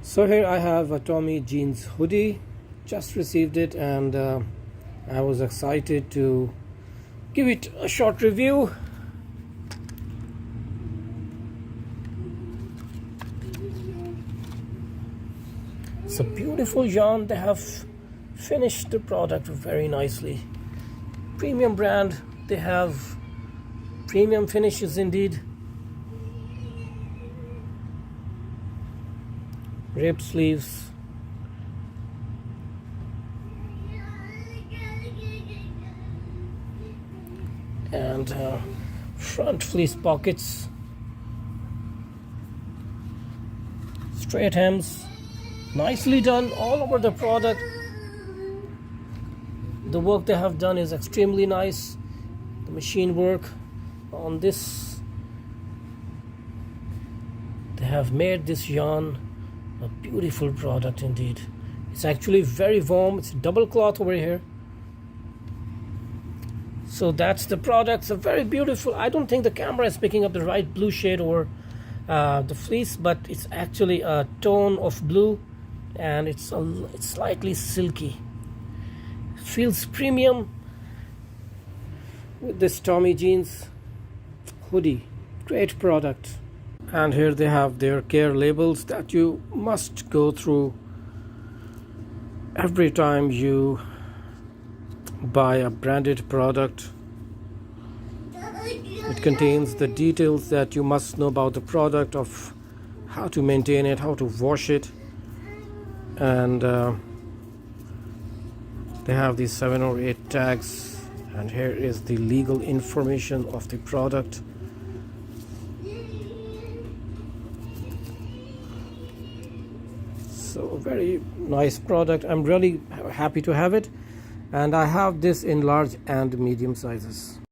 So here I have a Tommy jeans hoodie. Just received it, and I was excited to give it a short review. It's a beautiful yarn. They have finished the product very nicely. Premium brand. They have premium finishes indeed. Ribbed sleeves. And front fleece pockets. Straight hems. Nicely done all over the product. The work they have done is extremely nice. The machine work on this, they have made this yarn a beautiful product indeed. It's actually very warm. It's double cloth over here. So that's the product. It's a very beautiful. I don't think the camera is picking up the right blue shade or the fleece, but it's actually a tone of blue, and it's slightly silky. It feels premium with this Tommy jeans hoodie. Great product. And here they have their care labels that you must go through every time you buy a branded product. It contains the details that you must know about the product, of how to maintain it, how to wash it, and they have these 7 or 8 tags, and here is the legal information of the product. So very nice product. I'm really happy to have it, and I have this in large and medium sizes.